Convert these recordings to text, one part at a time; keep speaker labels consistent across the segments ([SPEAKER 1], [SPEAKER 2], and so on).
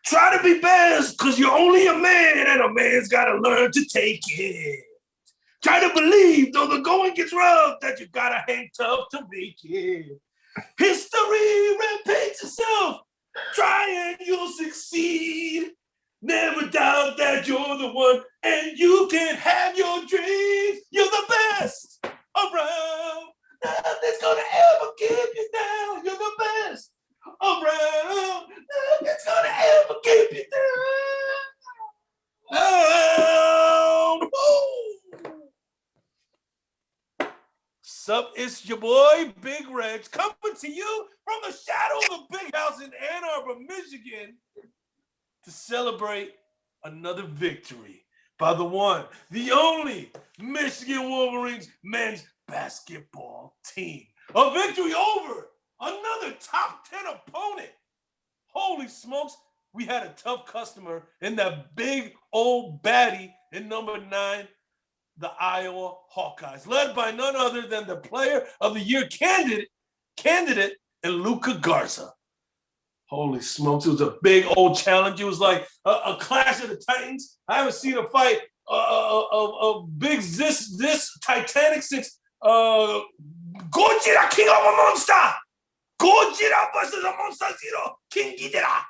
[SPEAKER 1] Try to be best because you're only a man and a man's got to learn to take it. Try to believe, though the going gets rough, that you got to hang tough to make it. History repeats itself. Try and you'll succeed. Never doubt that you're the one and you can have your dreams. You're the best around. Nothing's going to ever keep you down. You're the best around. Nothing's going to ever keep you down. Sup, it's your boy, Big Reg, coming to you from the shadow of the big house in Ann Arbor, Michigan, to celebrate another victory by the one, the only Michigan Wolverines men's basketball team. A victory over another top 10 opponent. Holy smokes, we had a tough customer in that big old baddie in number 9, the Iowa Hawkeyes, led by none other than the Player of the Year candidate and Luke Garza. Holy smokes, it was a big old challenge. It was like a clash of the Titans. I haven't seen a fight of big this Titanic since Gojira, King of a Monster. Gojira versus a Monster Zero, King Ghidorah.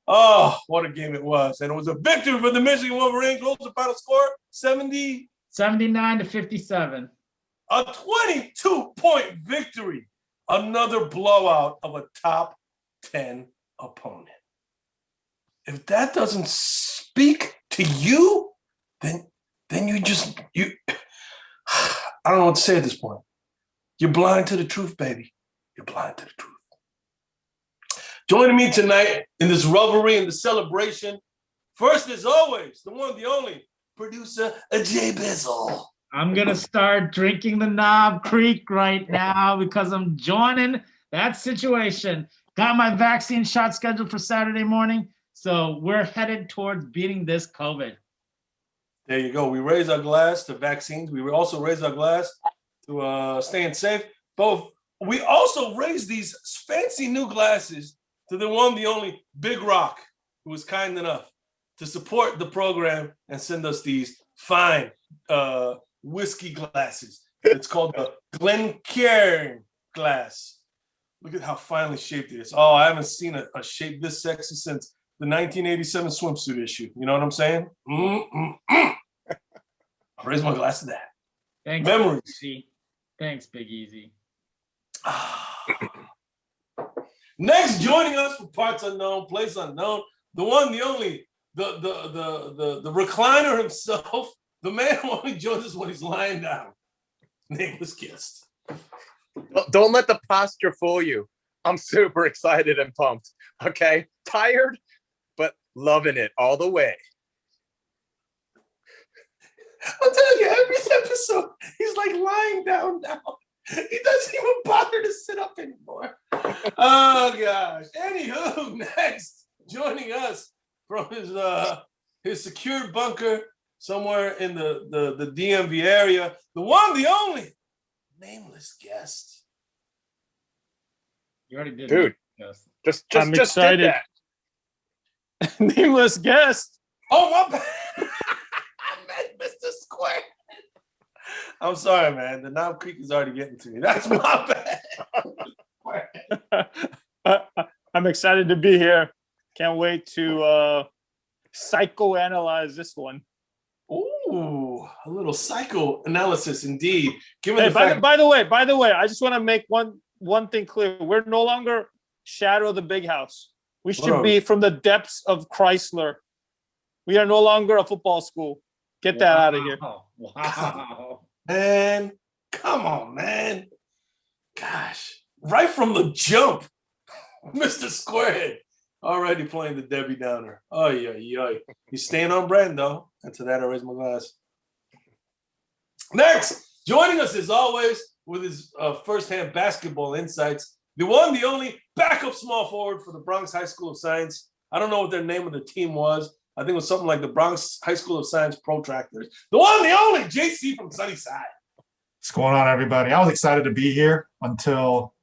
[SPEAKER 1] Oh, what a game it was. And it was a victory for the Michigan Wolverines. What was the final score?
[SPEAKER 2] 79-57.
[SPEAKER 1] A 22-point victory. Another blowout of a top 10 opponent. If that doesn't speak to you, then you I don't know what to say at this point. You're blind to the truth, baby. You're blind to the truth. Joining me tonight in this revelry and the celebration, first as always, the one, the only, producer Jay Bizzle.
[SPEAKER 2] I'm going to start drinking the Knob Creek right now because I'm joining that situation. Got my vaccine shot scheduled for Saturday morning, so we're headed towards beating this COVID.
[SPEAKER 1] There you go. We raise our glass to vaccines. We also raise our glass to staying safe. Both. We also raise these fancy new glasses to the one, the only Big Rock, who was kind enough to support the program and send us these fine whiskey glasses. It's called the Glencairn glass. Look at how finely shaped it is. Oh, I haven't seen a shape this sexy since the 1987 swimsuit issue. You know what I'm saying? I'll raise my glass to that.
[SPEAKER 2] Thanks,
[SPEAKER 1] Memories.
[SPEAKER 2] Thanks, Big Easy.
[SPEAKER 1] Next, joining us for parts unknown, place unknown, the one, the only, the recliner himself, the man who only joins us when he's lying down. Nameless guest.
[SPEAKER 3] Don't let the posture fool you. I'm super excited and pumped. Okay, tired, but loving it all the way.
[SPEAKER 1] I'm telling you, every episode, he's like lying down now. He doesn't even bother to sit up anymore. Oh gosh. Anywho, next, joining us from his secured bunker somewhere in the DMV area, the one, the only, nameless guest.
[SPEAKER 2] You already did.
[SPEAKER 3] Dude,
[SPEAKER 2] yes.
[SPEAKER 3] I'm excited.
[SPEAKER 4] Did that. Nameless guest.
[SPEAKER 1] Oh, my bad. I meant Mr. Square. I'm sorry, man. The Knob Creek is already getting to me. That's my bad.
[SPEAKER 4] I'm excited to be here. Can't wait to psychoanalyze this one.
[SPEAKER 1] Ooh, a little psychoanalysis indeed.
[SPEAKER 4] Hey, by the way, I just want to make one thing clear. We're no longer shadow of the big house. We should be from the depths of Chrysler. We are no longer a football school. Get that out of here.
[SPEAKER 2] Wow.
[SPEAKER 1] Man, come on, man. Gosh, right from the jump, Mr. Squarehead already playing the Debbie Downer. Oh, yeah. He's staying on brand, though. And to that, I raise my glass. Next, joining us as always with his firsthand basketball insights, the one, the only backup small forward for the Bronx High School of Science. I don't know what their name of the team was. I think it was something like the Bronx High School of Science Protractors. The one, the only JC from Sunnyside.
[SPEAKER 5] What's going on, everybody? I was excited to be here until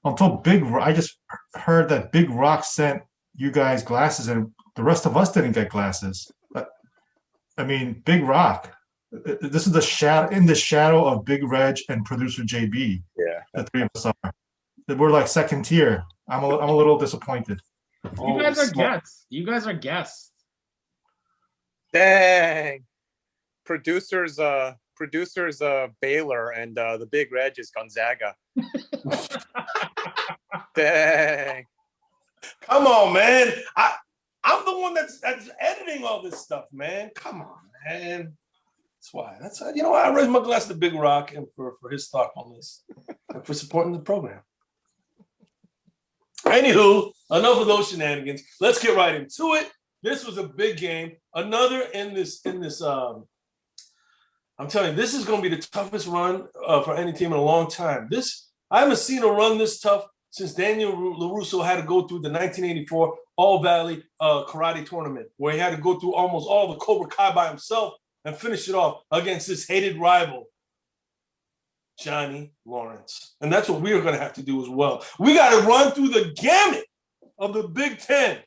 [SPEAKER 5] I just heard that Big Rock sent you guys glasses, and the rest of us didn't get glasses. But I mean, Big Rock. This is in the shadow of Big Reg and producer JB.
[SPEAKER 3] Yeah.
[SPEAKER 5] The three of us are. We're like second tier. I'm a little disappointed.
[SPEAKER 2] You guys are guests. You guys are guests.
[SPEAKER 3] Dang. Producers Baylor, and the Big Reg is Gonzaga. Dang.
[SPEAKER 1] Come on, man. I'm the one that's editing all this stuff, man. Come on, man. That's why. You know, I raise my glass to Big Rock and for his thoughtfulness and for supporting the program. Anywho, enough of those shenanigans. Let's get right into it. This was a big game. Another in this. I'm telling you, this is going to be the toughest run for any team in a long time. I haven't seen a run this tough since Daniel LaRusso had to go through the 1984 All-Valley Karate Tournament, where he had to go through almost all the Cobra Kai by himself and finish it off against his hated rival, Johnny Lawrence. And that's what we are going to have to do as well. We got to run through the gamut of the Big Ten.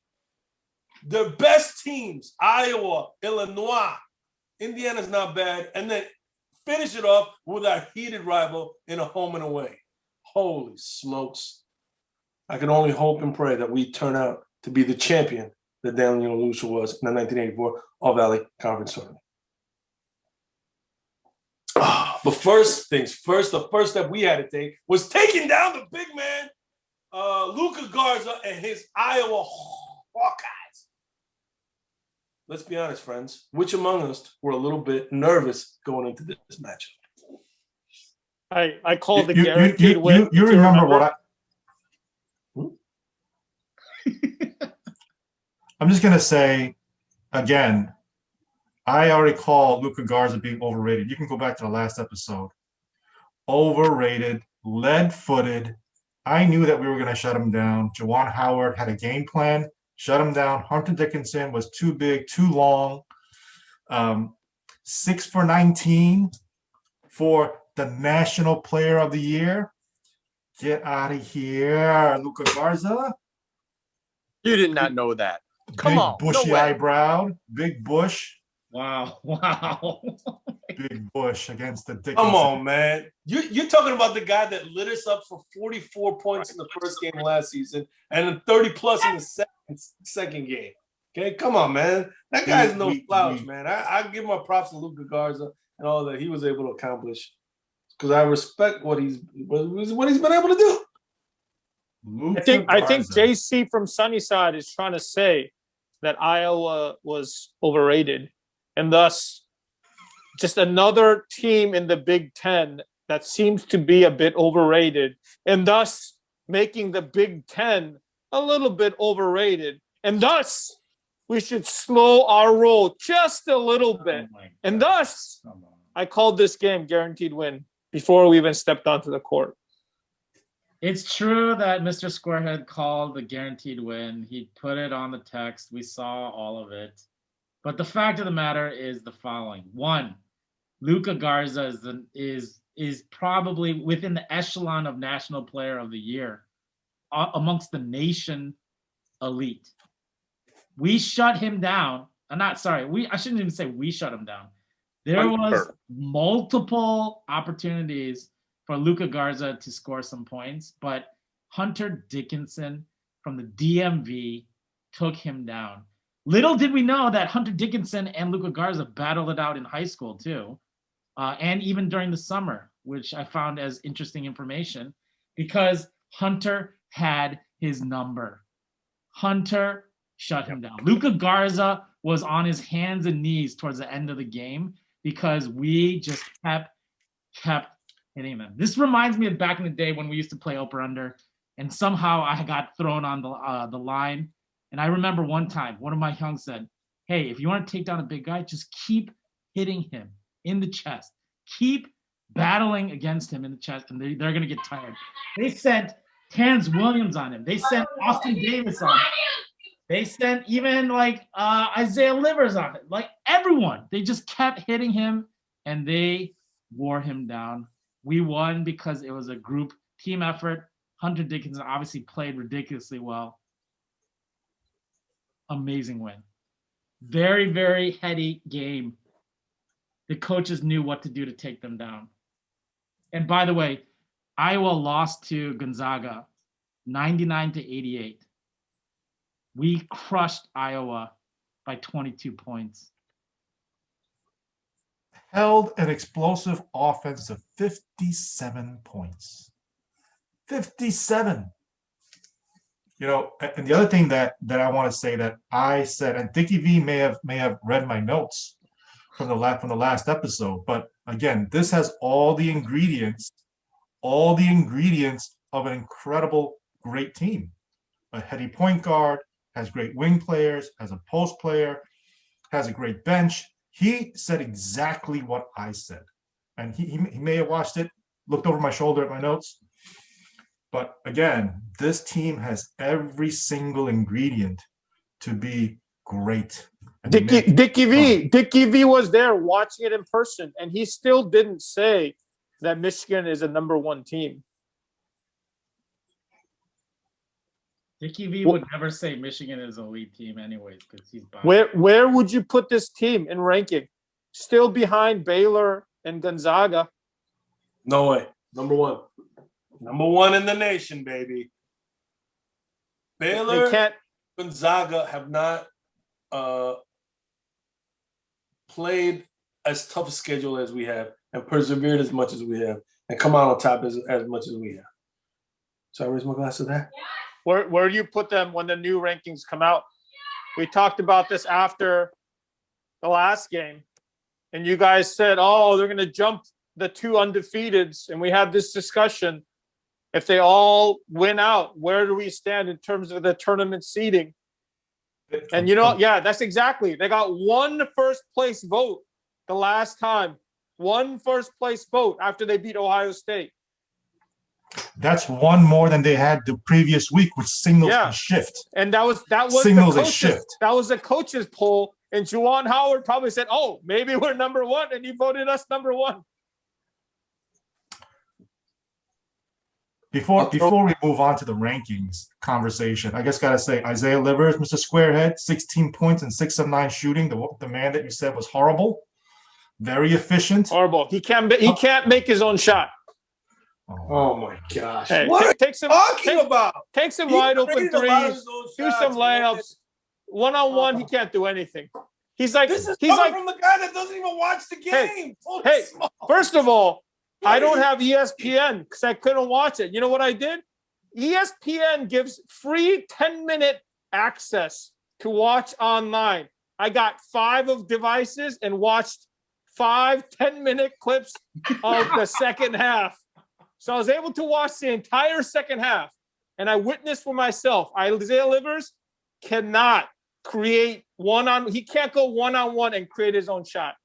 [SPEAKER 1] The best teams, Iowa, Illinois, Indiana's not bad, and then finish it off with our heated rival in a home and away. Holy smokes. I can only hope and pray that we turn out to be the champion that Daniel LaRusso was in the 1984 All-Valley Conference Tournament. But first things first, the first step we had to take was taking down the big man, Luke Garza, and his Iowa Hawkeyes. Let's be honest, friends. Which among us were a little bit nervous going into this matchup?
[SPEAKER 4] I called the guaranteed win.
[SPEAKER 5] You remember what I... I'm just going to say, again, I already called Luke Garza being overrated. You can go back to the last episode. Overrated, lead-footed. I knew that we were going to shut him down. Juwan Howard had a game plan, shut him down. Hunter Dickinson was too big, too long. 6 for 19 for the National Player of the Year. Get out of here, Luka Garza.
[SPEAKER 3] You did not know that. Come on.
[SPEAKER 5] Bushy eyebrow, big bush.
[SPEAKER 2] Wow.
[SPEAKER 5] Big bush against the Dickinson.
[SPEAKER 1] Come on, man. You're talking about the guy that lit us up for 44 points in the first game last season and then 30 plus in the second game. Okay, come on, man. That guy's no slouch, man. I give my props to Luka Garza and all that he was able to accomplish because I respect what he's been able to do.
[SPEAKER 4] I think JC from Sunnyside is trying to say that Iowa was overrated, and thus just another team in the Big Ten that seems to be a bit overrated, and thus making the Big Ten a little bit overrated, and thus we should slow our roll just a little bit. And thus I called this game guaranteed win before we even stepped onto the court.
[SPEAKER 2] It's true that Mr. Squarehead called the guaranteed win. He put it on the text. We saw all of it. But the fact of the matter is the following. One, Luka Garza is probably within the echelon of National Player of the Year amongst the nation elite. We shut him down. I shouldn't even say we shut him down. There was multiple opportunities for Luka Garza to score some points, but Hunter Dickinson from the DMV took him down. Little did we know that Hunter Dickinson and Luka Garza battled it out in high school too, and even during the summer, which I found as interesting information because Hunter had his number. Hunter shut him down. Luka Garza was on his hands and knees towards the end of the game because we just kept hitting them. This reminds me of back in the day when we used to play over under, and somehow I got thrown on the line. And I remember one time, one of my young said, "Hey, if you want to take down a big guy, just keep hitting him in the chest. Keep battling against him in the chest, and they're going to get tired." They sent Terrence Williams on him. They sent Austin Davis on him. They sent even Isaiah Livers on it. Like everyone, they just kept hitting him, and they wore him down. We won because it was a group team effort. Hunter Dickinson obviously played ridiculously well. Amazing win. Very, very heady game. The coaches knew what to do to take them down. And by the way, Iowa lost to Gonzaga 99-88. We crushed Iowa by 22 points.
[SPEAKER 5] Held an explosive offense of 57 points. 57. You know, and the other thing that I want to say that I said, and Dickie V may have read my notes from the last episode, but again, this has all the ingredients of an incredible, great team. A heady point guard, has great wing players, has a post player, has a great bench. He said exactly what I said. And he may have watched it, looked over my shoulder at my notes. But again, this team has every single ingredient to be great.
[SPEAKER 4] Dickie V was there watching it in person, and he still didn't say that Michigan is a number one team.
[SPEAKER 2] Dickie V would never say Michigan is an elite team anyways because he's biased.
[SPEAKER 4] Where would you put this team in ranking? Still behind Baylor and Gonzaga.
[SPEAKER 1] No way. Number one. Number one in the nation, baby. Baylor, Gonzaga have not played as tough a schedule as we have and persevered as much as we have and come out on top as much as we have. So I raise my glass to that.
[SPEAKER 4] Where do you put them when the new rankings come out? We talked about this after the last game, and you guys said, oh, they're going to jump the two undefeateds, and we had this discussion. If they all win out, where do we stand in terms of the tournament seeding? And that's exactly. They got one first place vote the last time. One first place vote after they beat Ohio State.
[SPEAKER 5] That's one more than they had the previous week, which signals a shift.
[SPEAKER 4] And that was
[SPEAKER 5] signals
[SPEAKER 4] the
[SPEAKER 5] a shift.
[SPEAKER 4] That was a coach's poll, and Juwan Howard probably said, "Oh, maybe we're number one," and he voted us number one.
[SPEAKER 5] Before we move on to the rankings conversation, I just gotta say Isaiah Livers, Mr. Squarehead, 16 points and 6 of 9 shooting. The man that you said was horrible, very efficient.
[SPEAKER 4] Horrible. He can't make his own shot.
[SPEAKER 1] Oh my gosh!
[SPEAKER 4] Hey,
[SPEAKER 1] what are you talking about?
[SPEAKER 4] Take some wide open threes, do some layups. One on one, he can't do anything. He's like
[SPEAKER 1] from the guy that doesn't even watch the game.
[SPEAKER 4] Hey, first of all, I don't have ESPN because I couldn't watch it. You know what I did? ESPN gives free 10-minute access to watch online. I got 5 of devices and watched 5 10-minute clips of the second half. So I was able to watch the entire second half, and I witnessed for myself. Isaiah Livers cannot create he can't go one-on-one and create his own shot.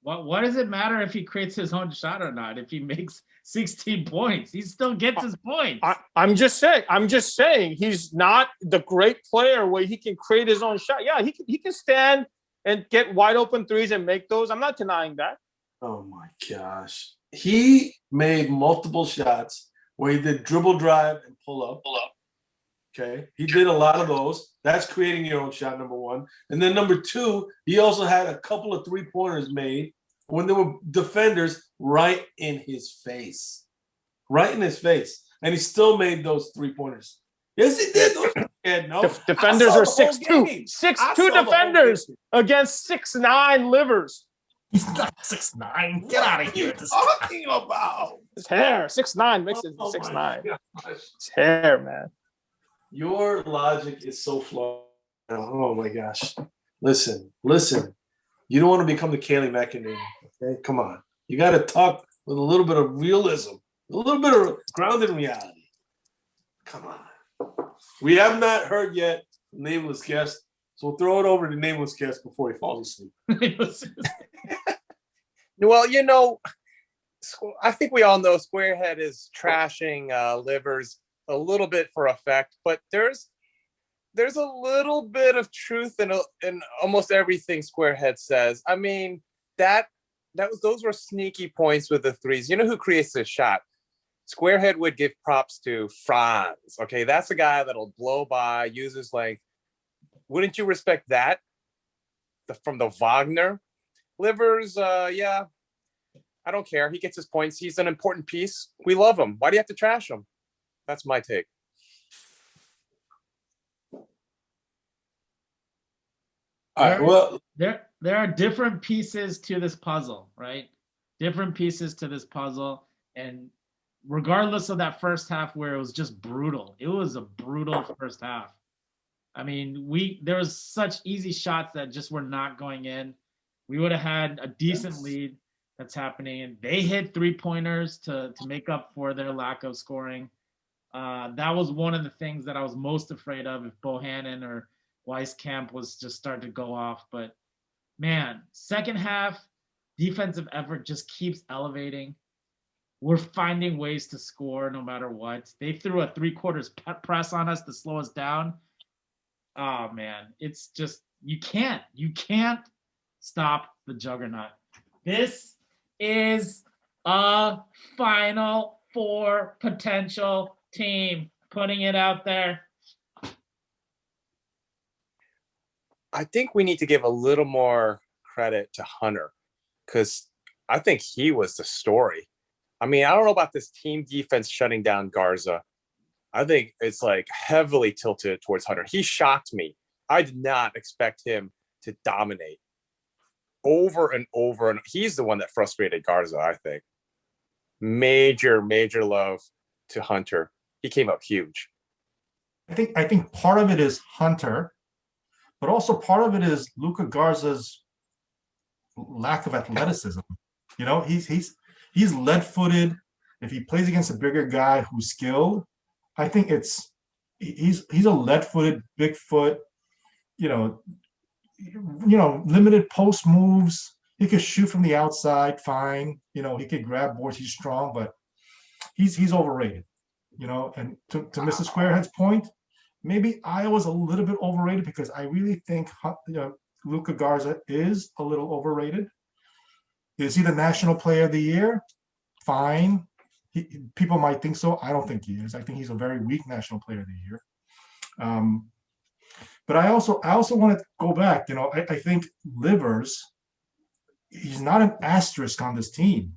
[SPEAKER 2] What does it matter if he creates his own shot or not? If he makes 16 points, he still gets his points.
[SPEAKER 4] I'm just saying he's not the great player where he can create his own shot. Yeah, he can stand and get wide open threes and make those. I'm not denying that.
[SPEAKER 1] Oh my gosh. He made multiple shots where he did dribble drive and pull up. Okay. He did a lot of those. That's creating your own shot, number one. And then number two, he also had a couple of 3-pointers made when there were defenders right in his face. Right in his face. And he still made those 3-pointers. Yes, he did.
[SPEAKER 4] Defenders are 6'2". 6'2" defenders against 6'9" Livers.
[SPEAKER 5] He's not 6'9". Get out of here.
[SPEAKER 1] What are you talking about?
[SPEAKER 4] His hair. 6'9" makes it 6'9". His hair, man.
[SPEAKER 1] Your logic is so flawed. Oh my gosh. Listen. You don't want to become the Kaylee McEnany. Okay, come on. You got to talk with a little bit of realism, a little bit of grounded reality. Come on. We have not heard yet nameless guest, so we'll throw it over to nameless guest before he falls asleep.
[SPEAKER 3] Well, I think we all know Squarehead is trashing Livers a little bit for effect, but there's a little bit of truth in almost everything Squarehead says. I mean, that those were sneaky points with the threes. You know who creates the shot? Squarehead would give props to Franz. Okay, that's a guy that'll blow by, use his length. Wouldn't you respect that? From the Wagner? Livers, yeah, I don't care. He gets his points. He's an important piece. We love him. Why do you have to trash him? That's my take.
[SPEAKER 1] All right. Well,
[SPEAKER 2] there are different pieces to this puzzle, right? Different pieces to this puzzle, and regardless of that first half where it was just brutal, it was a brutal first half. I mean, there was such easy shots that just were not going in. We would have had a decent lead. That's happening, and they hit 3-pointers to make up for their lack of scoring. That was one of the things that I was most afraid of if Bohannon or Weiskamp was just starting to go off. But man, second half defensive effort just keeps elevating. We're finding ways to score no matter what. They threw a 3/4 press on us to slow us down. Oh man, it's just you can't stop the juggernaut. This is a Final Four potential team. Putting it out there.
[SPEAKER 3] I think we need to give a little more credit to Hunter because I think he was the story. I mean, I don't know about this team defense shutting down Garza. I think it's like heavily tilted towards Hunter. He shocked me. I did not expect him to dominate over and over. And he's the one that frustrated Garza, I think. Major love to Hunter. He came up huge.
[SPEAKER 5] I think part of it is Hunter, but also part of it is Luka Garza's lack of athleticism. You know, he's lead-footed. If he plays against a bigger guy who's skilled, I think he's a lead-footed, big foot. You know, limited post moves. He could shoot from the outside, fine. You know, he could grab boards. He's strong, but he's overrated. You know, and to Mr. Squarehead's point, maybe Iowa's a little bit overrated because I really think Luka Garza is a little overrated. Is he the National Player of the Year? Fine. People might think so. I don't think he is. I think he's a very weak National Player of the Year. But I also want to go back. You know, I think Livers, he's not an asterisk on this team.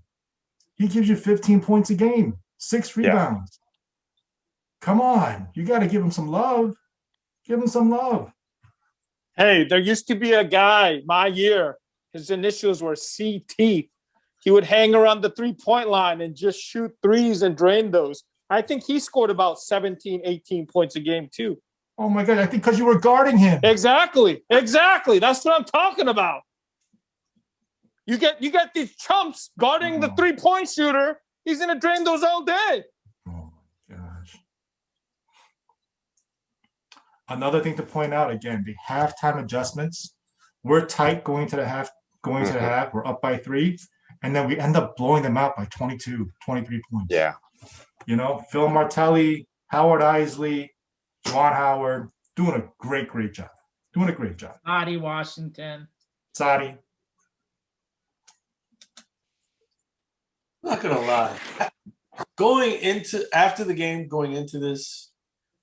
[SPEAKER 5] He gives you 15 points a game, 6 rebounds. Yeah. Come on, you got to give him some love. Give him some love.
[SPEAKER 4] Hey, there used to be a guy my year. His initials were CT. He would hang around the 3-point line and just shoot threes and drain those. I think he scored about 17, 18 points a game too.
[SPEAKER 5] Oh my God, I think because you were guarding him.
[SPEAKER 4] Exactly. That's what I'm talking about. You get these chumps guarding the 3-point shooter. He's going to drain those all day.
[SPEAKER 5] Oh my gosh. Another thing to point out, again, the halftime adjustments. We're tight going to the half. We're up by 3, and then we end up blowing them out by 22, 23 points.
[SPEAKER 3] Yeah.
[SPEAKER 5] You know, Phil Martelli, Howard Isley, Juwan Howard, doing a great job.
[SPEAKER 2] Adi Washington.
[SPEAKER 5] Sadi.
[SPEAKER 1] Not gonna lie. After the game, going into this,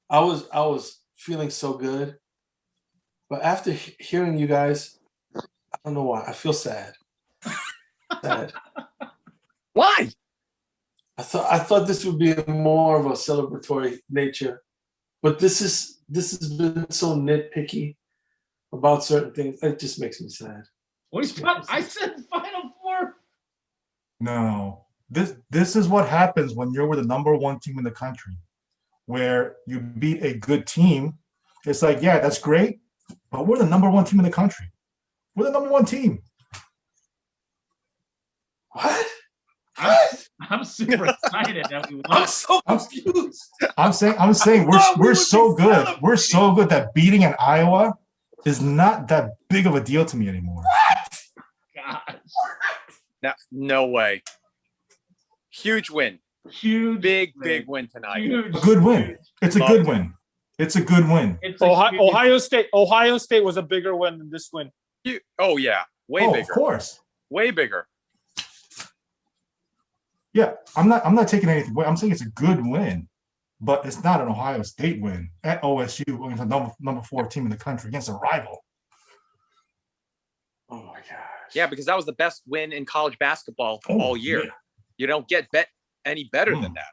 [SPEAKER 1] I was feeling so good. But after hearing you guys, I don't know why. I feel sad.
[SPEAKER 3] Why?
[SPEAKER 1] I thought this would be more of a celebratory nature, but this has been so nitpicky about certain things. It just makes me sad.
[SPEAKER 2] I said Final Four.
[SPEAKER 5] No, this is what happens when you're with the number 1 team in the country, where you beat a good team. It's like, yeah, that's great, but we're the number 1 team in the country. We're the number 1 team.
[SPEAKER 1] What?
[SPEAKER 2] I'm super excited that we won.
[SPEAKER 1] I'm so confused.
[SPEAKER 5] I'm saying we're so good. We're so good that beating an Iowa is not that big of a deal to me anymore.
[SPEAKER 2] Gosh.
[SPEAKER 3] No way. Huge win. Big win tonight.
[SPEAKER 5] A good win. It's a good win. It's a good win.
[SPEAKER 4] Ohio State was a bigger win than this win.
[SPEAKER 3] Oh yeah, way bigger.
[SPEAKER 5] Of course.
[SPEAKER 3] Way bigger.
[SPEAKER 5] Yeah, I'm not taking anything away. I'm saying it's a good win, but it's not an Ohio State win at OSU against a number 4 team in the country against a rival.
[SPEAKER 1] Oh my gosh.
[SPEAKER 3] Yeah, because that was the best win in college basketball all year.
[SPEAKER 5] Yeah.
[SPEAKER 3] You don't get any better than that.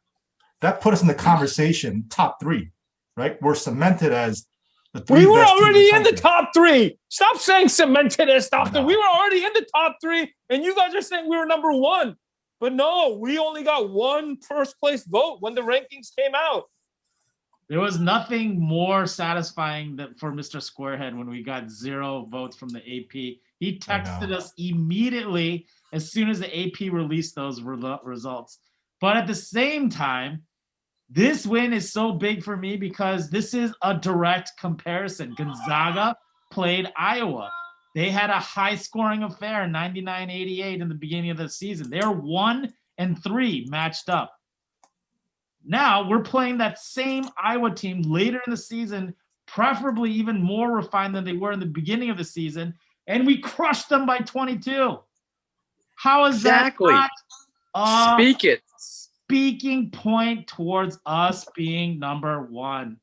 [SPEAKER 5] That put us in the conversation, top 3, right? We're cemented as the 3
[SPEAKER 4] We were
[SPEAKER 5] best teams
[SPEAKER 4] already in the
[SPEAKER 5] country.
[SPEAKER 4] top 3. Stop saying cemented as top 3.
[SPEAKER 5] No.
[SPEAKER 4] We were already in the top 3, and you guys are saying we were number 1. But no, we only got 1 first place vote when the rankings came out.
[SPEAKER 2] There was nothing more satisfying for Mr. Squarehead when we got 0 votes from the AP. He texted us immediately as soon as the AP released those results. But at the same time, this win is so big for me because this is a direct comparison. Gonzaga played Iowa. They had a high-scoring affair, 99-88 in the beginning of the season. They're 1-3 matched up. Now we're playing that same Iowa team later in the season, preferably even more refined than they were in the beginning of the season, and we crushed them by 22. How is that not
[SPEAKER 3] Speak it.
[SPEAKER 2] speaking point towards us being number 1?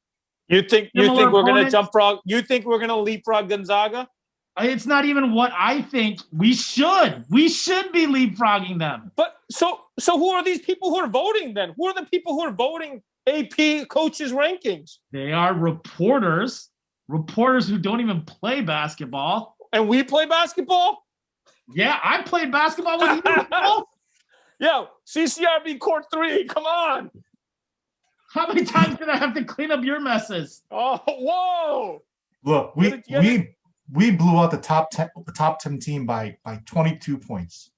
[SPEAKER 4] You think
[SPEAKER 2] Similar
[SPEAKER 4] we're going to
[SPEAKER 2] opponents?
[SPEAKER 4] jump frog? You think we're going to leapfrog Gonzaga?
[SPEAKER 2] It's not even what I think. We should. We should be leapfrogging them.
[SPEAKER 4] But so who are these people who are voting then? Who are the people who are voting AP coaches rankings?
[SPEAKER 2] They are reporters who don't even play basketball.
[SPEAKER 4] And we play basketball?
[SPEAKER 2] Yeah, I played basketball with you. Paul.
[SPEAKER 4] Yo, CCRB Court 3, come on.
[SPEAKER 2] How many times did I have to clean up your messes?
[SPEAKER 4] Oh, whoa.
[SPEAKER 5] Look, we blew out the top 10 team by 22 points.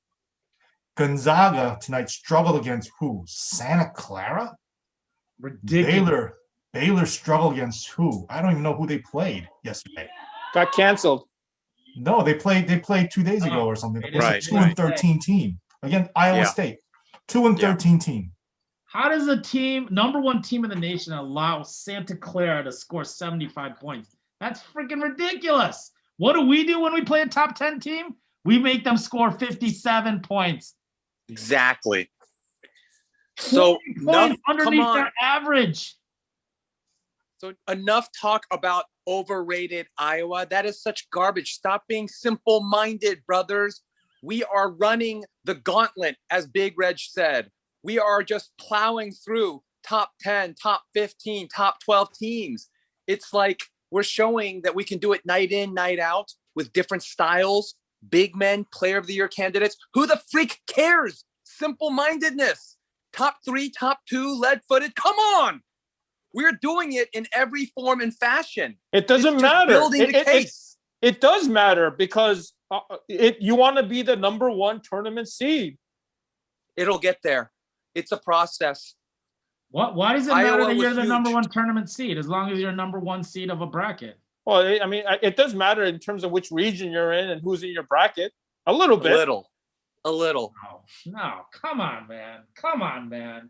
[SPEAKER 5] Gonzaga tonight struggled against who? Santa Clara?
[SPEAKER 2] Ridiculous.
[SPEAKER 5] Baylor struggled against who? I don't even know who they played yesterday.
[SPEAKER 4] Got canceled.
[SPEAKER 5] No, they played 2 days ago or something. It was
[SPEAKER 3] Right,
[SPEAKER 5] a 2-13 team against Iowa State. 2-13 team.
[SPEAKER 2] How does a team, number 1 team in the nation, allow Santa Clara to score 75 points? That's freaking ridiculous. What do we do when we play a top 10 team? We make them score 57 points.
[SPEAKER 3] Exactly. So
[SPEAKER 2] underneath their average.
[SPEAKER 3] So enough talk about overrated Iowa. That is such garbage. Stop being simple-minded, brothers. We are running the gauntlet, as Big Reg said. We are just plowing through top 10, top 15, top 12 teams. It's like we're showing that we can do it night in, night out with different styles, big men, player of the year candidates. Who the freak cares? Simple-mindedness. Top 3, top 2, lead-footed. Come on. We're doing it in every form and fashion.
[SPEAKER 4] It doesn't matter.
[SPEAKER 3] Building the case.
[SPEAKER 4] It does matter because you want to be the number 1 tournament seed.
[SPEAKER 3] It'll get there. It's a process.
[SPEAKER 2] Why does it matter
[SPEAKER 3] Iowa
[SPEAKER 2] that you're
[SPEAKER 3] was
[SPEAKER 2] the
[SPEAKER 3] huge.
[SPEAKER 2] number 1 tournament seed as long as you're number 1 seed of a bracket?
[SPEAKER 4] Well, I mean, it does matter in terms of which region you're in and who's in your bracket. A little bit.
[SPEAKER 3] A little.
[SPEAKER 2] No, come on, man.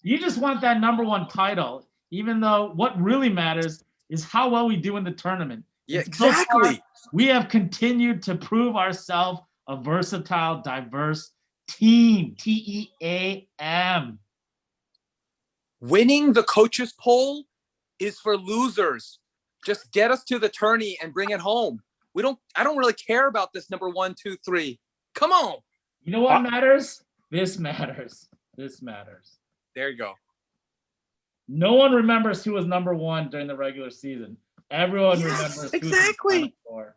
[SPEAKER 2] You just want that number 1 title, even though what really matters is how well we do in the tournament.
[SPEAKER 3] Yeah,
[SPEAKER 2] And so
[SPEAKER 3] exactly.
[SPEAKER 2] far, we have continued to prove ourselves a versatile, diverse team. TEAM.
[SPEAKER 3] Winning the coaches poll is for losers. Just get us to the tourney and bring it home. I don't really care about this number 1, 2, 3. Come on.
[SPEAKER 2] You know what matters? This matters.
[SPEAKER 3] There you go.
[SPEAKER 2] No one remembers who was number 1 during the regular season. Everyone remembers who's
[SPEAKER 3] exactly.
[SPEAKER 2] number 4.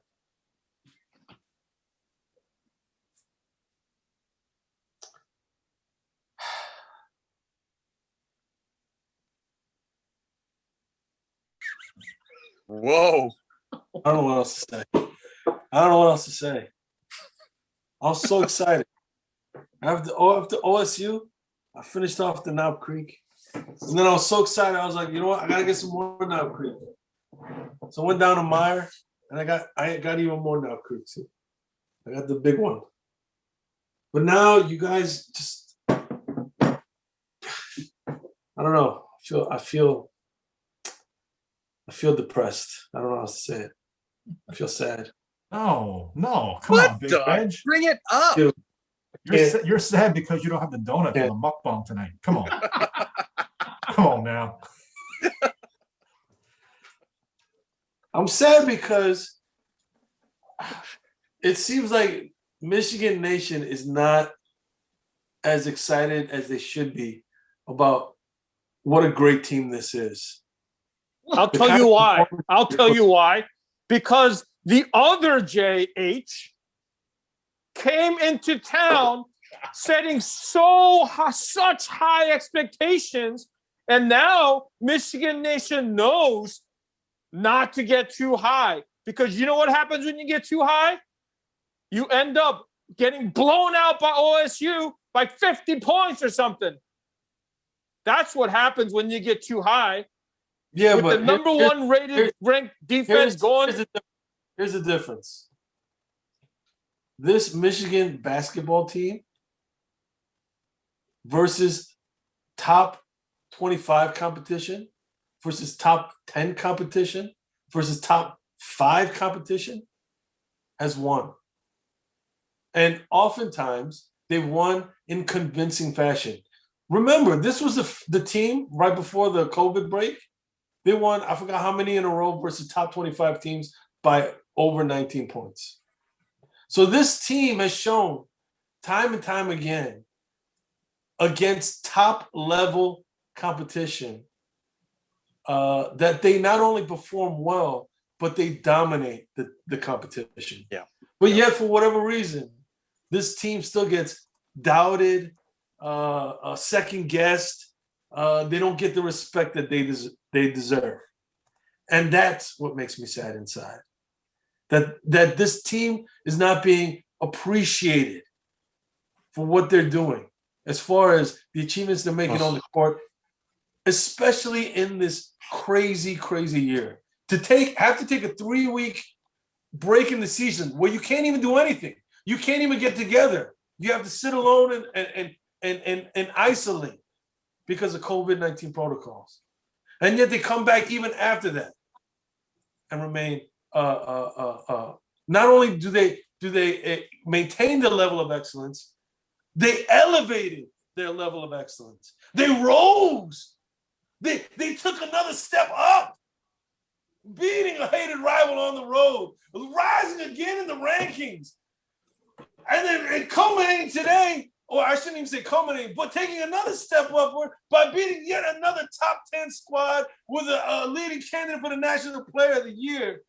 [SPEAKER 3] Whoa.
[SPEAKER 1] I don't know what else to say. I was so excited. After OSU, I finished off the Knob Creek. And then I was so excited. I was like, you know what? I got to get some more Knob Creek. So I went down to Meyer, and I got even more Knob Creek, too. I got the big one. But now you guys just, I don't know. I feel depressed. I don't know how to say it. I feel sad.
[SPEAKER 5] No, come
[SPEAKER 3] What
[SPEAKER 5] on, Big
[SPEAKER 3] the?
[SPEAKER 5] Reg.
[SPEAKER 3] Bring it up.
[SPEAKER 1] Dude.
[SPEAKER 5] You're sad because you don't have the donut for the mukbang tonight. Come on. Come on now.
[SPEAKER 1] I'm sad because it seems like Michigan Nation is not as excited as they should be about what a great team this is.
[SPEAKER 4] I'll tell you why. I'll tell you why. Because the other JH came into town setting such high expectations, and now Michigan Nation knows not to get too high. Because you know what happens when you get too high? You end up getting blown out by OSU by 50 points or something. That's what happens when you get too high.
[SPEAKER 1] Yeah,
[SPEAKER 4] with
[SPEAKER 1] but
[SPEAKER 4] the number one ranked defense going.
[SPEAKER 1] Here's the difference. This Michigan basketball team versus top 25 competition versus top 10 competition versus top 5 competition has won. And oftentimes they've won in convincing fashion. Remember, this was the team right before the COVID break. They won, I forgot how many in a row versus top 25 teams by over 19 points. So this team has shown time and time again against top level competition that they not only perform well, but they dominate the competition.
[SPEAKER 3] Yeah.
[SPEAKER 1] But yet, for whatever reason, this team still gets doubted, second guessed. They don't get the respect that they deserve. And that's what makes me sad inside. That this team is not being appreciated for what they're doing as far as the achievements they're making on the court, especially in this crazy, crazy year. Have to take a 3-week break in the season where you can't even do anything. You can't even get together. You have to sit alone and isolate because of COVID-19 protocols. And yet they come back even after that and remain not only do they maintain their level of excellence, they elevated their level of excellence. They rose. They took another step up, beating a hated rival on the road, rising again in the rankings, and then culminating today, or I shouldn't even say culminating, but taking another step upward by beating yet another top 10 squad with a leading candidate for the National Player of the Year,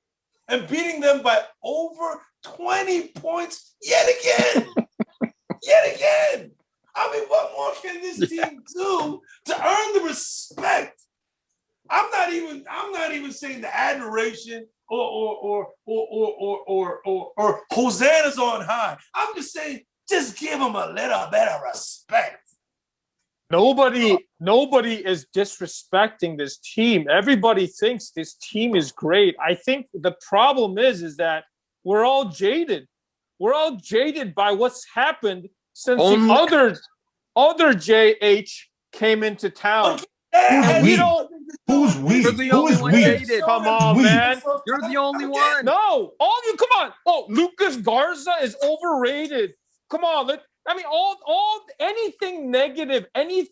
[SPEAKER 1] and beating them by over 20 points yet again. Yet again. I mean, what more can this team do to earn the respect? I'm not even saying the admiration or hosannas on high. I'm just saying, just give them a little bit of respect.
[SPEAKER 4] Nobody is disrespecting this team. Everybody thinks this team is great. I think the problem is that we're all jaded. We're all jaded by what's happened since the other JH came into town.
[SPEAKER 5] Who's we?
[SPEAKER 6] You're the only one jaded.
[SPEAKER 4] Come on, man.
[SPEAKER 6] You're the only one.
[SPEAKER 4] No, all you come on. Oh, Lucas Garza is overrated. Come on, all anything negative, any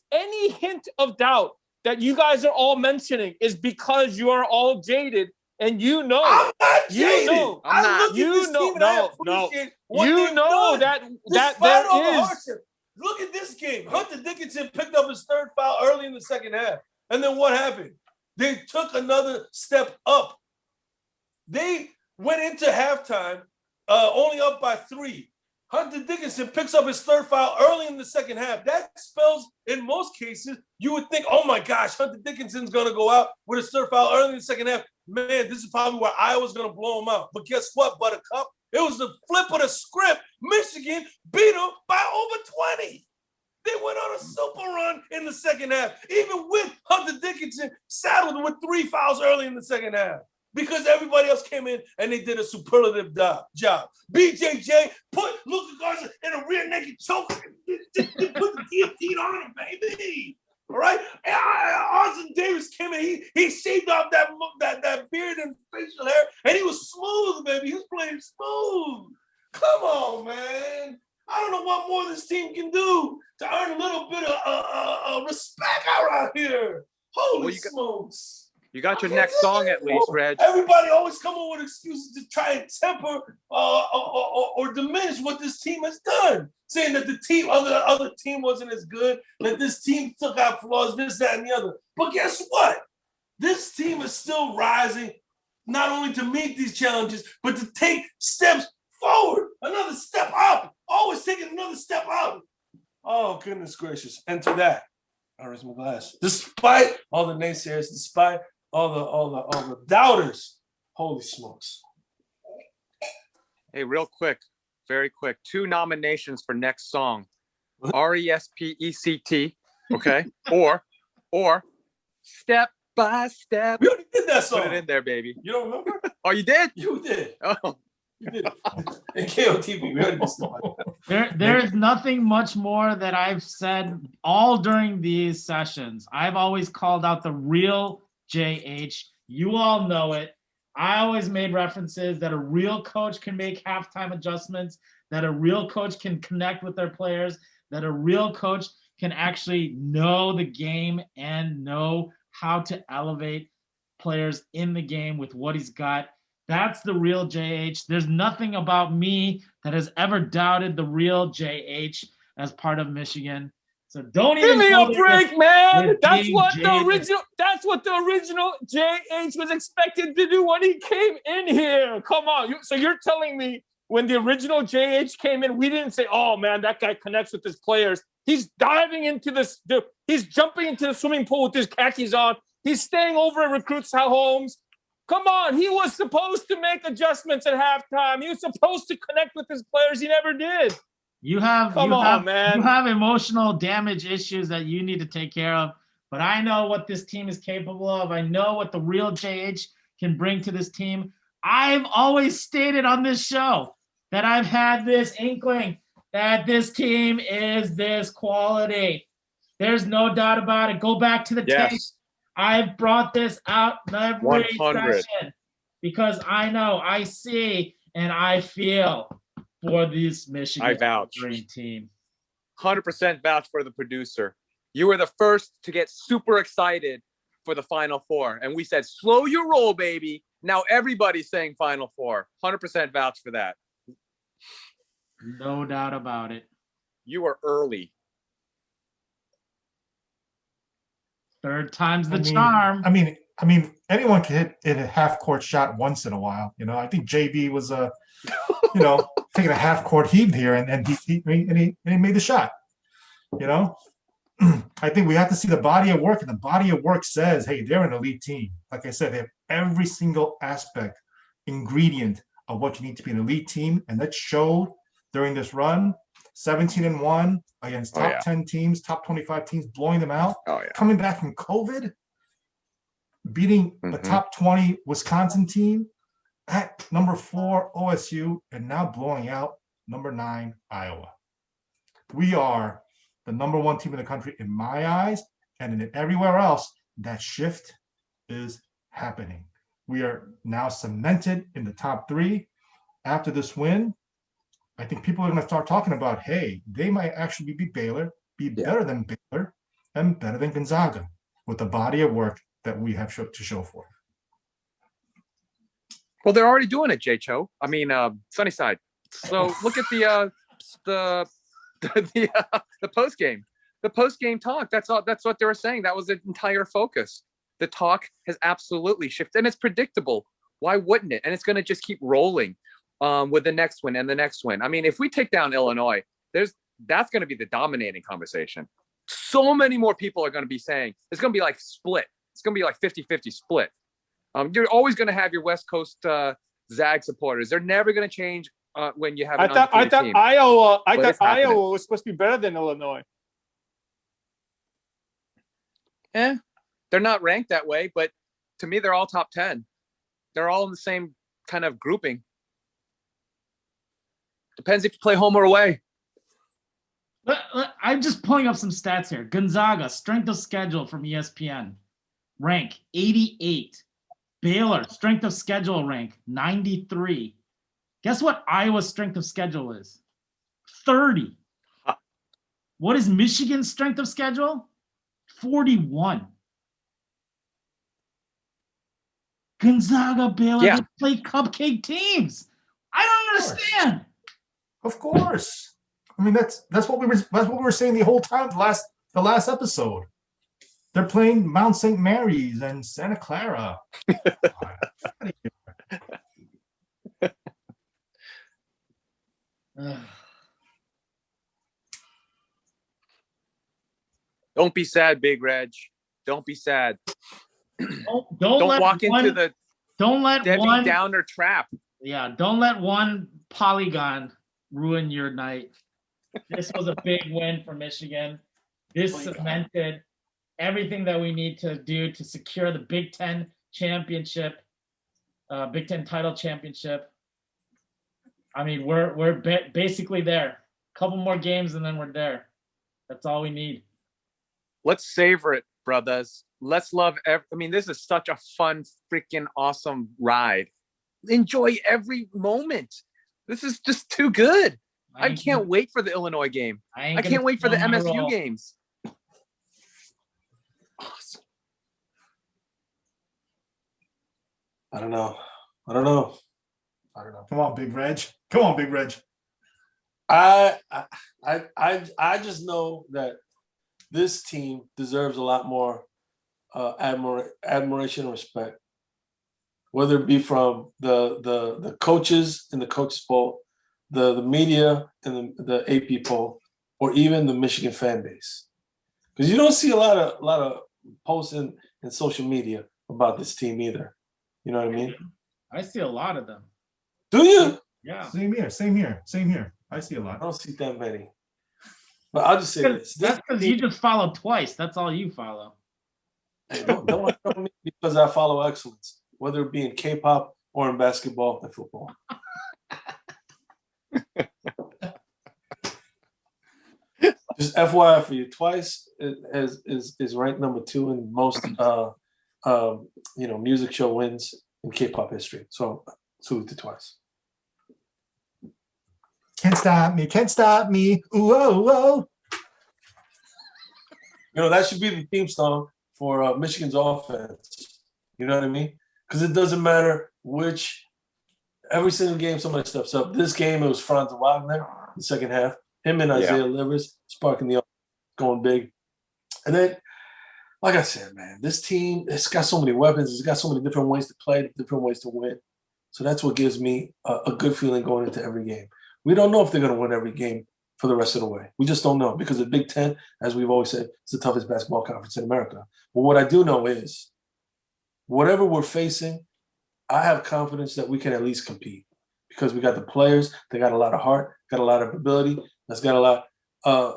[SPEAKER 4] hint of doubt that you guys are all mentioning is because you are all jaded, and you know.
[SPEAKER 1] I'm not jaded.
[SPEAKER 4] You know.
[SPEAKER 6] I'm not.
[SPEAKER 1] You know.
[SPEAKER 4] No. You know that there is.
[SPEAKER 1] Hardship. Look at this game. Hunter Dickinson picked up his third foul early in the second half, and then what happened? They took another step up. They went into halftime only up by 3. Hunter Dickinson picks up his third foul early in the second half. That spells, in most cases, you would think, oh my gosh, Hunter Dickinson's going to go out with his third foul early in the second half. Man, this is probably where Iowa's going to blow him out. But guess what, Buttercup? It was the flip of the script. Michigan beat them by over 20. They went on a super run in the second half, even with Hunter Dickinson saddled with 3 fouls early in the second half, because everybody else came in and they did a superlative job. BJJ put Luke Garza in a rear naked choke and put the guillotine on him, baby. All right? Austin Davis came in. He shaved off that beard and facial hair, and he was smooth, baby. He was playing smooth. Come on, man. I don't know what more this team can do to earn a little bit of respect around here. Holy smokes.
[SPEAKER 3] You got your next song at least, Reg.
[SPEAKER 1] Everybody always come up with excuses to try and temper or diminish what this team has done, saying that the other team wasn't as good, that this team took out flaws, this, that, and the other. But guess what? This team is still rising, not only to meet these challenges, but to take steps forward, another step up, always taking another step up. Oh, goodness gracious. And to that, I raise my glass. Despite all the naysayers, despite all the doubters, holy smokes.
[SPEAKER 3] Hey, real quick, very quick. 2 nominations for next song. RESPECT, okay? or Step by Step.
[SPEAKER 1] We already did that song.
[SPEAKER 3] Put it in there, baby.
[SPEAKER 1] You don't remember?
[SPEAKER 3] Oh, you did?
[SPEAKER 1] You did.
[SPEAKER 3] Oh.
[SPEAKER 1] You did. In KOTV, we already did stuff.
[SPEAKER 2] There is nothing much more that I've said all during these sessions. I've always called out the real JH. You all know it. I always made references that a real coach can make halftime adjustments, that a real coach can connect with their players, that a real coach can actually know the game and know how to elevate players in the game with what he's got. That's the real JH. There's nothing about me that has ever doubted the real JH as part of Michigan. So don't even
[SPEAKER 4] give me a break, man. That's what the original JH was expected to do when he came in here. Come on. So you're telling me when the original JH came in, we didn't say, oh man, that guy connects with his players. He's diving into this, he's jumping into the swimming pool with his khakis on. He's staying over at recruits' homes. Come on, he was supposed to make adjustments at halftime. He was supposed to connect with his players. He never did.
[SPEAKER 2] You have
[SPEAKER 4] man.
[SPEAKER 2] You have emotional damage issues that you need to take care of. But I know what this team is capable of. I know what the real JH can bring to this team. I've always stated on this show that I've had this inkling that this team is this quality. There's no doubt about it. Go back to the tape. I've brought this out every
[SPEAKER 3] 100.
[SPEAKER 2] session because I know, I see, and I feel for this Michigan Wolverine team.
[SPEAKER 3] 100% vouch for the producer. You were the first to get super excited for the Final Four. And we said, slow your roll, baby. Now everybody's saying Final Four. 100% vouch for that.
[SPEAKER 2] No doubt about it.
[SPEAKER 3] You were early.
[SPEAKER 2] Third time's the charm.
[SPEAKER 5] I mean, anyone can hit a half-court shot once in a while. You know, I think JB was taking a half-court heave here, and he made the shot. You know, I think we have to see the body of work, and the body of work says, hey, they're an elite team. Like I said, they have every single aspect, ingredient of what you need to be an elite team, and that showed during this run. 17-1 against top 10 teams, top 25 teams, blowing them out. Coming back from COVID, beating a top 20 Wisconsin team at number 4 OSU, and now blowing out number 9 Iowa. We are the number 1 team in the country in my eyes, and in everywhere else, that shift is happening. We are now cemented in the top 3 after this win. I think people are going to start talking about, hey, they might actually be Baylor, be better than Baylor, and better than Gonzaga with the body of work that we have to show for.
[SPEAKER 3] Well, they're already doing it, Jay Cho. I mean, Sunnyside. So look at the post game. The post game talk. That's what they were saying. That was the entire focus. The talk has absolutely shifted, and it's predictable. Why wouldn't it? And it's going to just keep rolling. With the next one and the next one. I mean, if we take down Illinois, that's going to be the dominating conversation. So many more people are going to be saying it's going to be like split. It's going to be like 50-50 split. You're always going to have your West Coast Zag supporters. They're never going to change when you have.
[SPEAKER 4] I thought Iowa was supposed to be better than Illinois.
[SPEAKER 3] They're not ranked that way, but to me, they're all top 10. They're all in the same kind of grouping. Depends if you play home or away.
[SPEAKER 2] I'm just pulling up some stats here. Gonzaga, strength of schedule from ESPN, rank 88. Baylor, strength of schedule rank 93. Guess what Iowa's strength of schedule is? 30. What is Michigan's strength of schedule? 41. Gonzaga, Baylor,
[SPEAKER 3] Yeah.
[SPEAKER 2] they play cupcake teams. I don't understand.
[SPEAKER 5] Of course. I mean, that's what we were saying the whole time. The last episode. They're playing Mount St. Mary's and Santa Clara.
[SPEAKER 3] Don't be sad, Big Reg. Don't be sad.
[SPEAKER 2] Don't
[SPEAKER 3] Don't walk into the
[SPEAKER 2] don't let
[SPEAKER 3] Debbie
[SPEAKER 2] one
[SPEAKER 3] Downer trap.
[SPEAKER 2] Yeah, don't let one polygon ruin your night. This was a big win for Michigan. This cemented everything that we need to do to secure the Big Ten championship, Big Ten title championship. I mean, we're basically there. A couple more games and then we're there. That's all we need.
[SPEAKER 3] Let's savor it, brothers. Let's love this is such a fun, freaking awesome ride. Enjoy every moment. This is just too good. I can't wait for the Illinois game. I can't wait for the MSU games. Awesome.
[SPEAKER 1] I don't know.
[SPEAKER 5] Come on, Big Reg. Come on, Big Reg.
[SPEAKER 1] I just know that this team deserves a lot more admiration and respect, whether it be from the coaches in the coaches poll, the media and the AP poll, or even the Michigan fan base, because you don't see a lot of posts in social media about this team either. You know what I mean?
[SPEAKER 2] I see a lot of them.
[SPEAKER 1] Do you?
[SPEAKER 2] Yeah.
[SPEAKER 5] Same here. I see a
[SPEAKER 1] I
[SPEAKER 5] lot.
[SPEAKER 1] don't see that many. But I'll just say this.
[SPEAKER 2] That's because you just follow twice. That's all you follow.
[SPEAKER 1] Hey, don't tell me because I follow excellence, whether it be in K-pop or in basketball and football. Just FYI for you, Twice is ranked number 2 in most music show wins in K-pop history. So salute to Twice.
[SPEAKER 5] Can't stop me. Ooh, oh, oh.
[SPEAKER 1] That should be the theme song for Michigan's offense. You know what I mean? Because it doesn't matter every single game somebody steps up. This game, it was Franz Wagner in the second half. Him and Isaiah Livers sparking the offense, going big. And then, like I said, man, this team, it's got so many weapons. It's got so many different ways to play, different ways to win. So that's what gives me a good feeling going into every game. We don't know if they're going to win every game for the rest of the way. We just don't know because the Big Ten, as we've always said, is the toughest basketball conference in America. But what I do know is whatever we're facing, I have confidence that we can at least compete because we got the players. They got a lot of heart, got a lot of ability. That's got a lot of,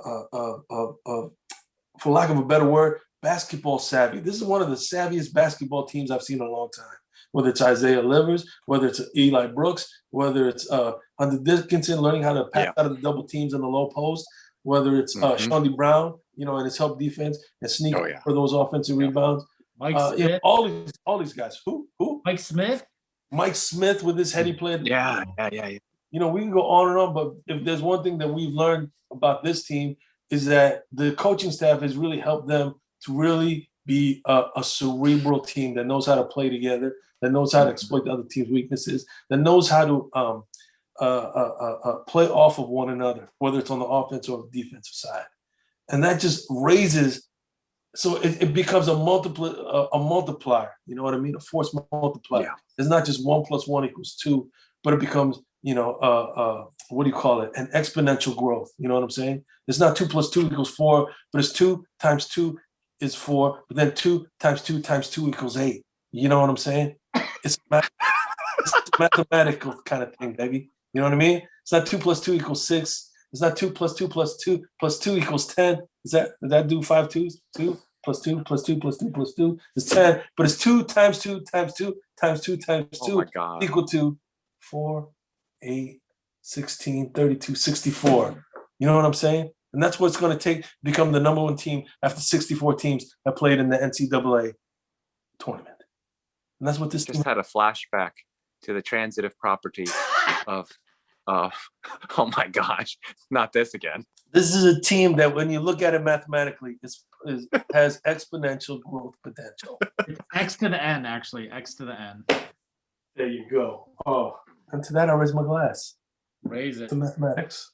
[SPEAKER 1] for lack of a better word, basketball savvy. This is one of the savviest basketball teams I've seen in a long time. Whether it's Isaiah Livers, whether it's Eli Brooks, whether it's under Dickinson learning how to pass out of the double teams in the low post, whether it's Shawnee Brown, and his help defense and sneak for those offensive rebounds.
[SPEAKER 2] Mike Smith.
[SPEAKER 1] All these guys. Who?
[SPEAKER 2] Mike Smith?
[SPEAKER 1] Mike Smith with his heady play.
[SPEAKER 3] Yeah.
[SPEAKER 1] We can go on and on, but if there's one thing that we've learned about this team is that the coaching staff has really helped them to really be a cerebral team that knows how to play together, that knows how to exploit the other team's weaknesses, that knows how to play off of one another, whether it's on the offensive or the defensive side. And that just raises, so it becomes a multiplier, you know what I mean? A force multiplier. Yeah. It's not just 1 + 1 = 2, but it becomes, what do you call it? An exponential growth. You know what I'm saying? It's not 2 + 2 = 4, but it's 2 × 2 is 4, but then 2 × 2 × 2 = 8. You know what I'm saying? It's a mathematical kind of thing, baby. You know what I mean? It's not 2 + 2 = 6. It's not 2 + 2 + 2 + 2 = 10. Did that do 5 2s? 2 + 2 + 2 + 2 + 2 is 10. But it's 2 × 2 × 2 × 2 × 2 equal to 4, 8, 16, 32, 64. You know what I'm saying? And that's what it's going to take to become the number 1 team after 64 teams have played in the NCAA tournament. And that's what this
[SPEAKER 3] just had a flashback to the transitive property of Oh my gosh, not this again.
[SPEAKER 1] This is a team that, when you look at it mathematically, has exponential growth potential.
[SPEAKER 2] It's X to the N, actually. X to the N.
[SPEAKER 1] There you go. Oh, and to that, I raise my glass
[SPEAKER 2] Raise it.
[SPEAKER 1] to mathematics.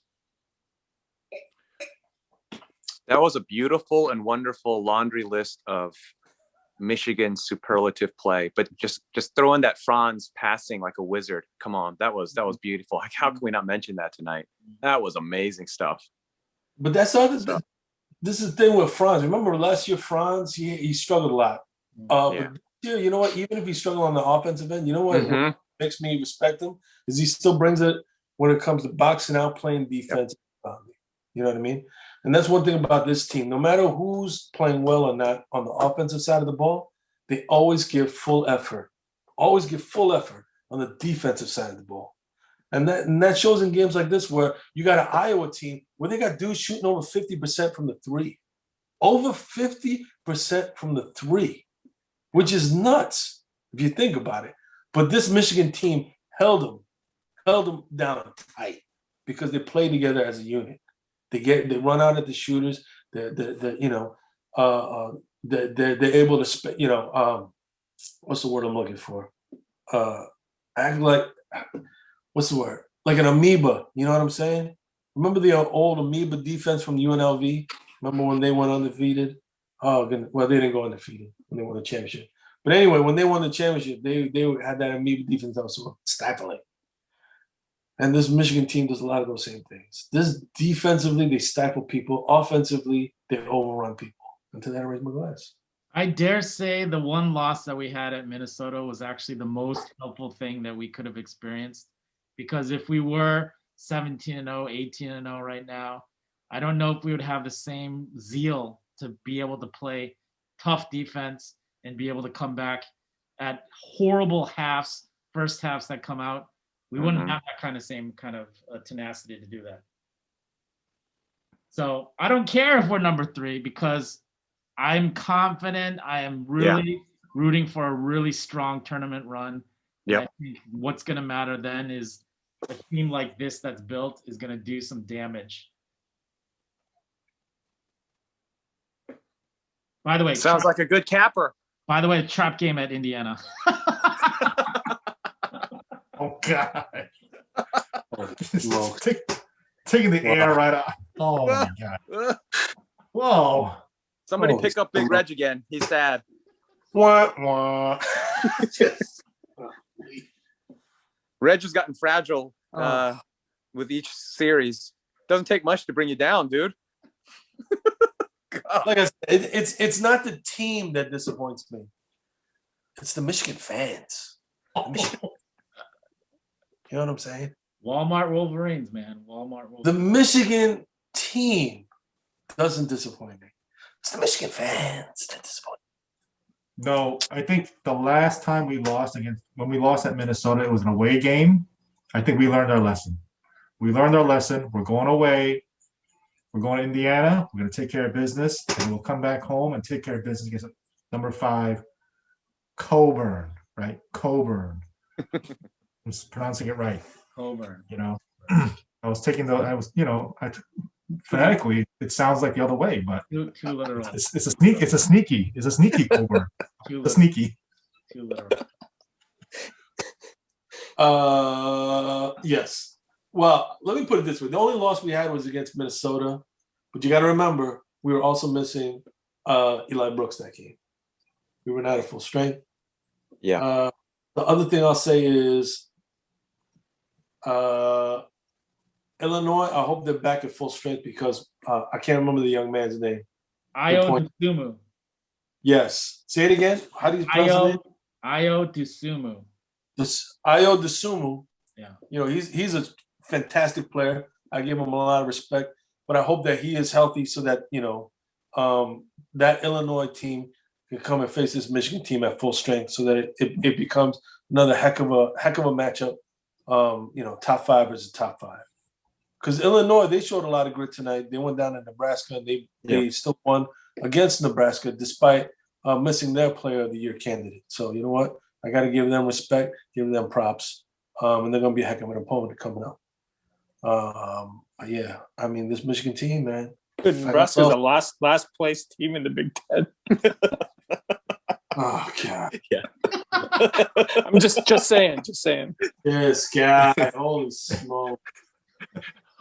[SPEAKER 3] That was a beautiful and wonderful laundry list of Michigan superlative play, but just throw in that Franz passing like a wizard. Come on, that was beautiful. Like, how can we not mention that tonight? That was amazing stuff.
[SPEAKER 1] But that's other stuff. This is the thing with Franz. Remember last year, Franz, he struggled a lot. But this year, you know what? Even if he struggled on the offensive end, you know what makes me respect him is he still brings it when it comes to boxing out, playing defense. You know what I mean? And that's one thing about this team. No matter who's playing well or not on the offensive side of the ball, they always give full effort. Always give full effort on the defensive side of the ball. And that shows in games like this where you got an Iowa team where they got dudes shooting over 50% from the three. Over 50% from the three, which is nuts if you think about it. But this Michigan team held them down tight because they play together as a unit. They run out at the shooters. They're able to what's the word I'm looking for? Act like, what's the word? Like an amoeba. You know what I'm saying? Remember the old amoeba defense from UNLV? Remember when they went undefeated? Oh, goodness. Well, they didn't go undefeated when they won the championship. But anyway, when they won the championship, they had that amoeba defense also stifling. And this Michigan team does a lot of those same things. This defensively, they stifle people. Offensively, they overrun people. And to that, I raise my glass.
[SPEAKER 2] I dare say the one loss that we had at Minnesota was actually the most helpful thing that we could have experienced. Because if we were 17-0, 18-0 right now, I don't know if we would have the same zeal to be able to play tough defense and be able to come back at horrible halves, first halves that come out. We wouldn't have that same kind of tenacity to do that. So I don't care if we're number 3 because I'm confident. I am really rooting for a really strong tournament run. Yeah. I think what's going to matter then is a team like this that's built is going to do some damage. By the way,
[SPEAKER 3] sounds like a good capper.
[SPEAKER 2] By the way, trap game at Indiana.
[SPEAKER 5] Oh God! Taking the air right out. Oh my God! Whoa!
[SPEAKER 3] Somebody pick up Big Reg again. He's sad.
[SPEAKER 1] Wah, wah.
[SPEAKER 3] Reg has gotten fragile with each series. Doesn't take much to bring you down, dude.
[SPEAKER 1] Like I said, it's not the team that disappoints me. It's the Michigan fans. You know what I'm saying?
[SPEAKER 2] Walmart Wolverines, man. Walmart Wolverines.
[SPEAKER 1] The Michigan team doesn't disappoint me. It's the Michigan fans that disappoint me.
[SPEAKER 5] No, I think the last time we lost when we lost at Minnesota, it was an away game. I think we learned our lesson. We're going away. We're going to Indiana. We're going to take care of business, and we'll come back home and take care of business against number 5, Coburn. Right, Coburn. I'm pronouncing it right.
[SPEAKER 2] Coburn.
[SPEAKER 5] You know, I was taking phonetically, it sounds like the other way, but
[SPEAKER 2] too literal.
[SPEAKER 5] It's a sneaky Coburn. It's a sneaky.
[SPEAKER 2] Too
[SPEAKER 1] literal. Yes. Well, let me put it this way. The only loss we had was against Minnesota, but you got to remember, we were also missing Eli Brooks that game. We were not at full strength.
[SPEAKER 3] Yeah.
[SPEAKER 1] The other thing I'll say is Illinois, I hope they're back at full strength because I can't remember the young man's name.
[SPEAKER 2] Io DeSumo.
[SPEAKER 1] Yes. Say it again. How do you pronounce his name?
[SPEAKER 2] Io DeSumo.
[SPEAKER 1] Io DeSumo.
[SPEAKER 2] Yeah.
[SPEAKER 1] You know, he's a fantastic player. I give him a lot of respect, but I hope that he is healthy so that, that Illinois team can come and face this Michigan team at full strength so that it becomes another heck of a matchup. Top 5 versus top 5. Because Illinois, they showed a lot of grit tonight. They went down to Nebraska and they still won against Nebraska despite missing their player of the year candidate. So you know what? I got to give them respect, give them props. And they're going to be a heck of an opponent coming up. Yeah, I mean this Michigan team, man.
[SPEAKER 4] Good, Nebraska's the last place team in the Big Ten.
[SPEAKER 1] Oh God.
[SPEAKER 3] Yeah.
[SPEAKER 4] I'm just saying.
[SPEAKER 1] This guy, holy smoke!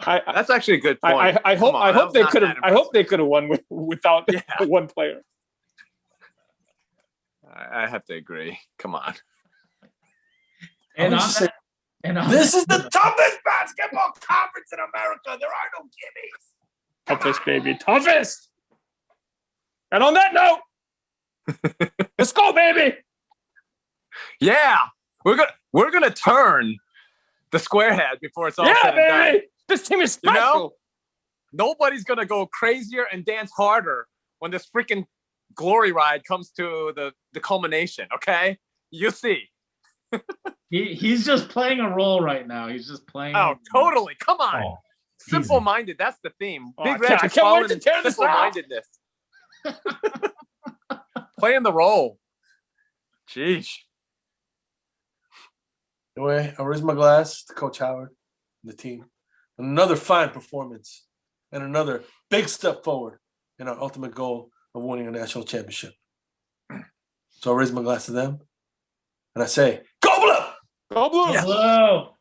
[SPEAKER 3] That's actually a good point.
[SPEAKER 4] I hope they could have won without one player.
[SPEAKER 3] I have to agree. Come on.
[SPEAKER 2] And
[SPEAKER 1] This is the toughest basketball conference in America. There are no gimmies.
[SPEAKER 4] Toughest, baby. Toughest. And on that note, let's go, baby.
[SPEAKER 3] Yeah. We're gonna turn the squarehead before it's all said and done.
[SPEAKER 4] Baby. This team is special.
[SPEAKER 3] You know, nobody's gonna go crazier and dance harder when this freaking glory ride comes to the culmination. Okay, you see.
[SPEAKER 2] he's just playing a role right now. He's just playing.
[SPEAKER 3] Oh, totally. Come on.
[SPEAKER 5] Oh,
[SPEAKER 3] Simple-minded. That's the theme. Big Red
[SPEAKER 4] I can't wait to tear this off.
[SPEAKER 3] simple-mindedness. Playing the role. Jeez.
[SPEAKER 1] Anyway, I raise my glass to Coach Howard and the team. Another fine performance and another big step forward in our ultimate goal of winning a national championship. So I raise my glass to them and I say, Go Blue!
[SPEAKER 4] Go Blue.
[SPEAKER 3] Yes.
[SPEAKER 2] Hello.